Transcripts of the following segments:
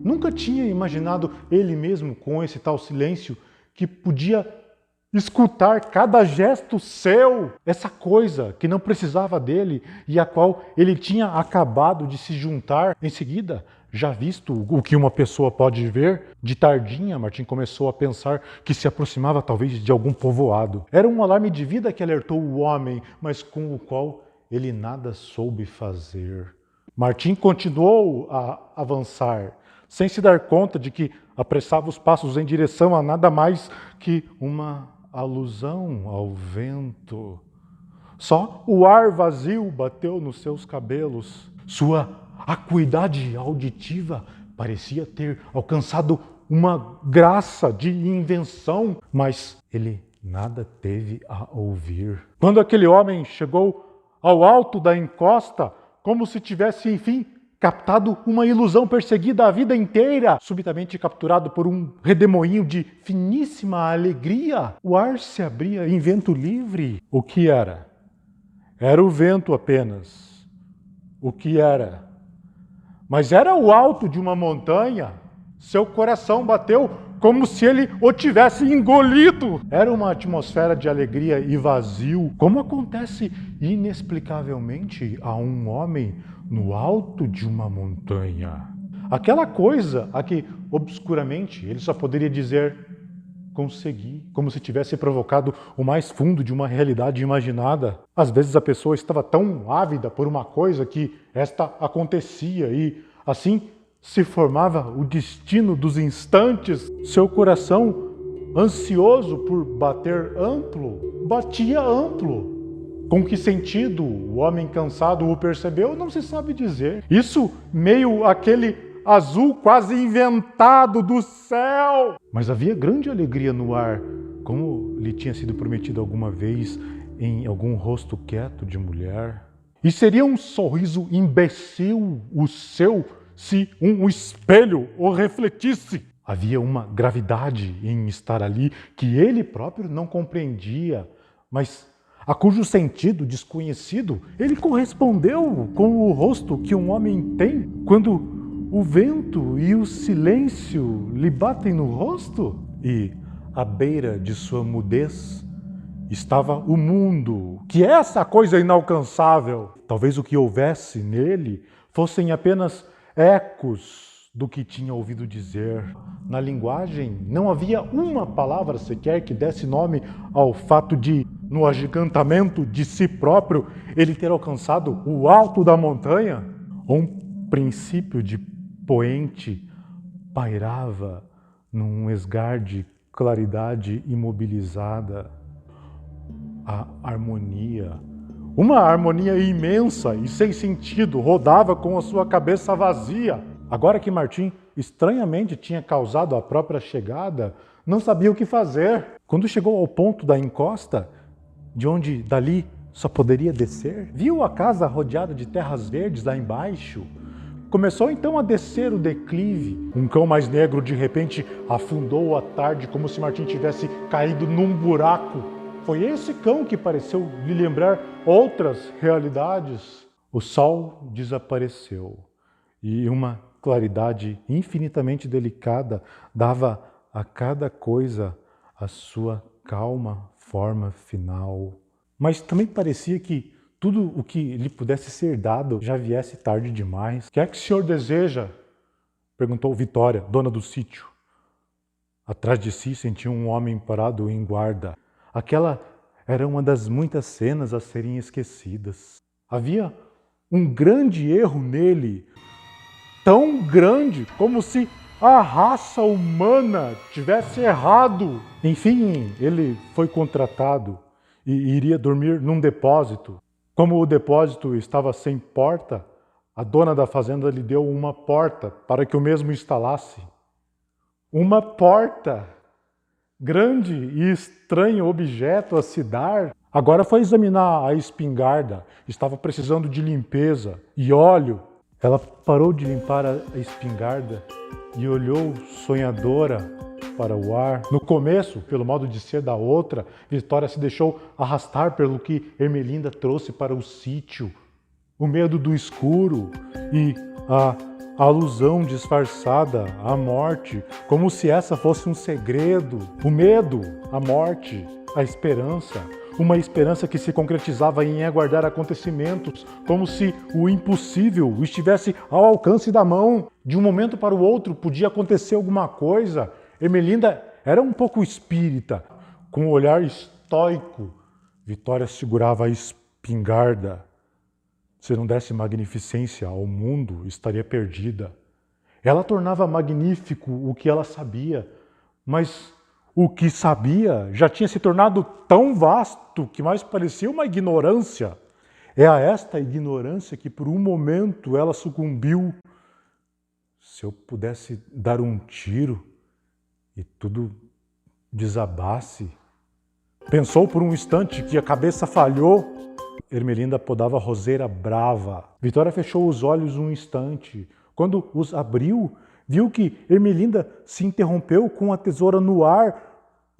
Nunca tinha imaginado ele mesmo com esse tal silêncio que podia escutar cada gesto seu, essa coisa que não precisava dele e a qual ele tinha acabado de se juntar. Em seguida, já visto o que uma pessoa pode ver, de tardinha, Martim começou a pensar que se aproximava talvez de algum povoado. Era um alarme de vida que alertou o homem, mas com o qual ele nada soube fazer. Martim continuou a avançar, sem se dar conta de que apressava os passos em direção a nada mais que uma alusão ao vento. Só o ar vazio bateu nos seus cabelos. Sua acuidade auditiva parecia ter alcançado uma graça de invenção, mas ele nada teve a ouvir. Quando aquele homem chegou ao alto da encosta, como se tivesse, enfim, captado uma ilusão perseguida a vida inteira, subitamente capturado por um redemoinho de finíssima alegria, o ar se abria em vento livre. O que era? Era o vento apenas. O que era? Mas era o alto de uma montanha. Seu coração bateu como se ele o tivesse engolido. Era uma atmosfera de alegria e vazio, como acontece inexplicavelmente a um homem no alto de uma montanha. Aquela coisa a que, obscuramente, ele só poderia dizer consegui, como se tivesse provocado o mais fundo de uma realidade imaginada. Às vezes a pessoa estava tão ávida por uma coisa que esta acontecia e, assim, se formava o destino dos instantes. Seu coração, ansioso por bater amplo, batia amplo. Com que sentido o homem cansado o percebeu, não se sabe dizer. Isso meio aquele azul quase inventado do céu. Mas havia grande alegria no ar, como lhe tinha sido prometido alguma vez em algum rosto quieto de mulher. E seria um sorriso imbecil o seu, se um espelho o refletisse. Havia uma gravidade em estar ali que ele próprio não compreendia, mas a cujo sentido desconhecido ele correspondeu com o rosto que um homem tem quando o vento e o silêncio lhe batem no rosto. E à beira de sua mudez estava o mundo, que é essa coisa inalcançável. Talvez o que houvesse nele fossem apenas ecos do que tinha ouvido dizer. Na linguagem não havia uma palavra sequer que desse nome ao fato de, no agigantamento de si próprio, ele ter alcançado o alto da montanha. Um princípio de poente pairava num esgar de claridade imobilizada. A harmonia, uma harmonia imensa e sem sentido, rodava com a sua cabeça vazia. Agora que Martim estranhamente tinha causado a própria chegada, não sabia o que fazer. Quando chegou ao ponto da encosta, de onde dali só poderia descer, viu a casa rodeada de terras verdes lá embaixo. Começou então a descer o declive. Um cão mais negro de repente afundou a tarde como se Martim tivesse caído num buraco. Foi esse cão que pareceu lhe lembrar outras realidades. O sol desapareceu e uma claridade infinitamente delicada dava a cada coisa a sua calma forma final. Mas também parecia que tudo o que lhe pudesse ser dado já viesse tarde demais. "O que é que o senhor deseja?" perguntou Vitória, dona do sítio. Atrás de si sentiu um homem parado em guarda. Aquela era uma das muitas cenas a serem esquecidas. Havia um grande erro nele, tão grande como se a raça humana tivesse errado. Enfim, ele foi contratado e iria dormir num depósito. Como o depósito estava sem porta, a dona da fazenda lhe deu uma porta para que o mesmo instalasse. Uma porta! Grande e estranho objeto a se dar. Agora foi examinar a espingarda. Estava precisando de limpeza e óleo. Ela parou de limpar a espingarda e olhou sonhadora para o ar. No começo, pelo modo de ser da outra, Vitória se deixou arrastar pelo que Ermelinda trouxe para o sítio. O medo do escuro e a a alusão disfarçada à morte, como se essa fosse um segredo. O medo, a morte, a esperança. Uma esperança que se concretizava em aguardar acontecimentos, como se o impossível estivesse ao alcance da mão. De um momento para o outro podia acontecer alguma coisa. Ermelinda era um pouco espírita, com um olhar estoico. Vitória segurava a espingarda. Se não desse magnificência ao mundo, estaria perdida. Ela tornava magnífico o que ela sabia, mas o que sabia já tinha se tornado tão vasto que mais parecia uma ignorância. É a esta ignorância que por um momento ela sucumbiu. Se eu pudesse dar um tiro e tudo desabasse. Pensou por um instante que a cabeça falhou. Ermelinda podava roseira brava. Vitória fechou os olhos um instante. Quando os abriu, viu que Ermelinda se interrompeu com a tesoura no ar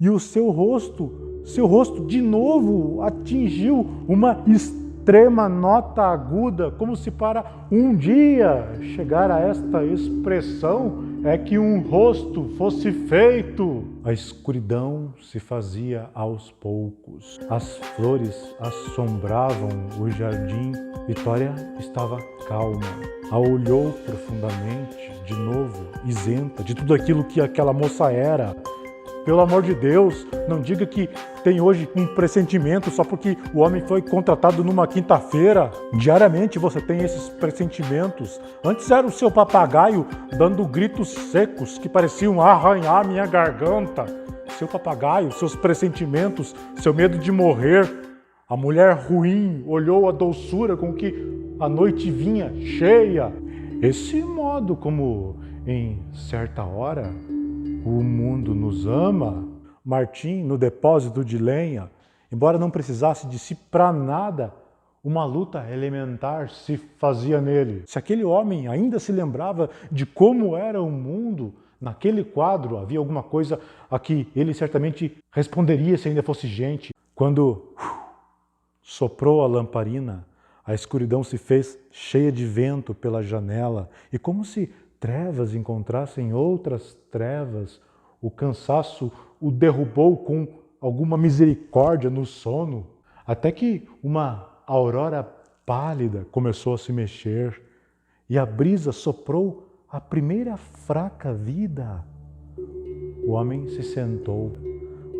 e o seu rosto de novo atingiu uma extrema nota aguda, como se para um dia chegar a esta expressão é que um rosto fosse feito. A escuridão se fazia aos poucos. As flores assombravam o jardim. Vitória estava calma. A olhou profundamente, de novo, isenta de tudo aquilo que aquela moça era. Pelo amor de Deus, não diga que tem hoje um pressentimento só porque o homem foi contratado numa quinta-feira. Diariamente você tem esses pressentimentos. Antes era o seu papagaio dando gritos secos que pareciam arranhar minha garganta. Seu papagaio, seus pressentimentos, seu medo de morrer. A mulher ruim olhou a doçura com que a noite vinha cheia. Esse modo como, em certa hora, o mundo nos ama. Martim, no depósito de lenha, embora não precisasse de si para nada, uma luta elementar se fazia nele. Se aquele homem ainda se lembrava de como era o mundo, naquele quadro havia alguma coisa a que ele certamente responderia se ainda fosse gente. Quando soprou a lamparina, a escuridão se fez cheia de vento pela janela e como se trevas encontrassem outras trevas, o cansaço o derrubou com alguma misericórdia no sono, até que uma aurora pálida começou a se mexer e a brisa soprou a primeira fraca vida. O homem se sentou,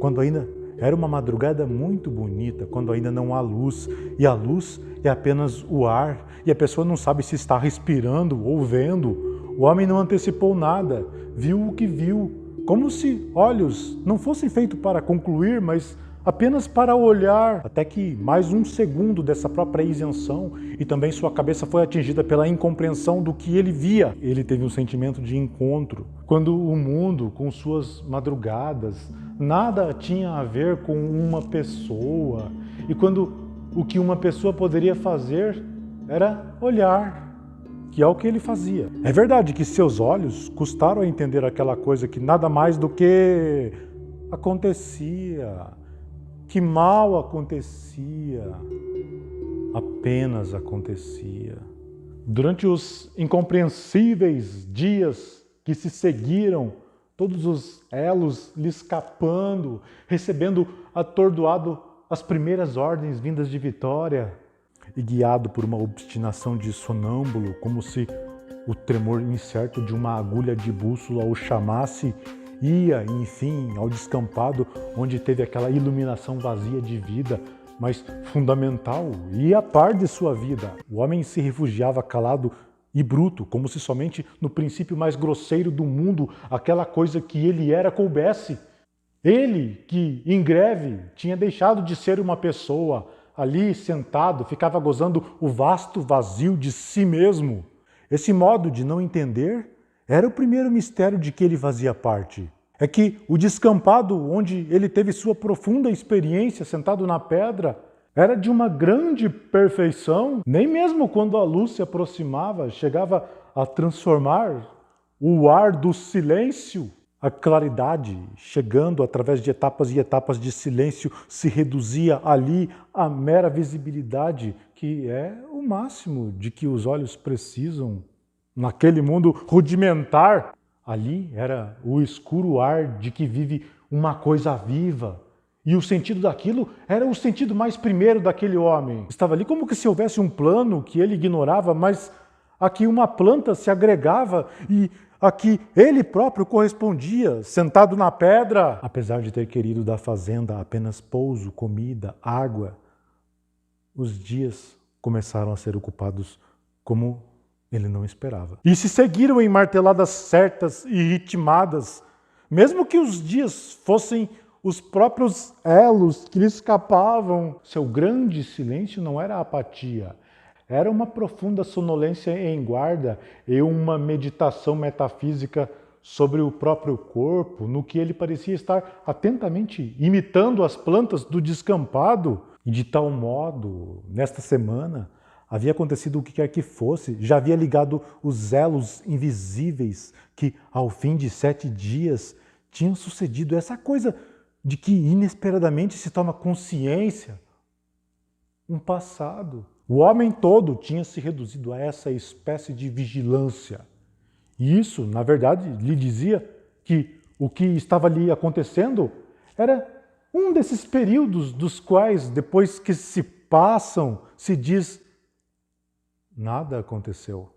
quando ainda era uma madrugada muito bonita, quando ainda não há luz, e a luz é apenas o ar, e a pessoa não sabe se está respirando ou vendo. O homem não antecipou nada, viu o que viu, como se olhos não fossem feitos para concluir, mas apenas para olhar, até que mais um segundo dessa própria isenção e também sua cabeça foi atingida pela incompreensão do que ele via. Ele teve um sentimento de encontro, quando o mundo, com suas madrugadas, nada tinha a ver com uma pessoa, e quando o que uma pessoa poderia fazer era olhar, que é o que ele fazia. É verdade que seus olhos custaram a entender aquela coisa que nada mais do que acontecia, que mal acontecia, apenas acontecia. Durante os incompreensíveis dias que se seguiram, todos os elos lhe escapando, recebendo atordoado as primeiras ordens vindas de Vitória, e guiado por uma obstinação de sonâmbulo, como se o tremor incerto de uma agulha de bússola o chamasse, ia, enfim, ao descampado, onde teve aquela iluminação vazia de vida, mas fundamental e a par de sua vida. O homem se refugiava calado e bruto, como se somente no princípio mais grosseiro do mundo aquela coisa que ele era coubesse. Ele, que em greve tinha deixado de ser uma pessoa, ali sentado, ficava gozando o vasto vazio de si mesmo. Esse modo de não entender era o primeiro mistério de que ele fazia parte. É que o descampado onde ele teve sua profunda experiência sentado na pedra era de uma grande perfeição. Nem mesmo quando a luz se aproximava, chegava a transformar o ar do silêncio. A claridade, chegando através de etapas e etapas de silêncio, se reduzia ali à mera visibilidade, que é o máximo de que os olhos precisam naquele mundo rudimentar, ali era o escuro ar de que vive uma coisa viva. E o sentido daquilo era o sentido mais primeiro daquele homem. Estava ali como que se houvesse um plano que ele ignorava, mas a que uma planta se agregava e a que ele próprio correspondia, sentado na pedra. Apesar de ter querido da fazenda apenas pouso, comida, água, os dias começaram a ser ocupados como ele não esperava. E se seguiram em marteladas certas e ritmadas, mesmo que os dias fossem os próprios elos que lhe escapavam. Seu grande silêncio não era apatia, era uma profunda sonolência em guarda e uma meditação metafísica sobre o próprio corpo, no que ele parecia estar atentamente imitando as plantas do descampado. E de tal modo, nesta semana, havia acontecido o que quer que fosse, já havia ligado os elos invisíveis que, ao fim de 7 dias, tinham sucedido essa coisa de que inesperadamente se toma consciência, um passado. O homem todo tinha se reduzido a essa espécie de vigilância. E isso, na verdade, lhe dizia que o que estava ali acontecendo era um desses períodos dos quais, depois que se passam, se diz: nada aconteceu.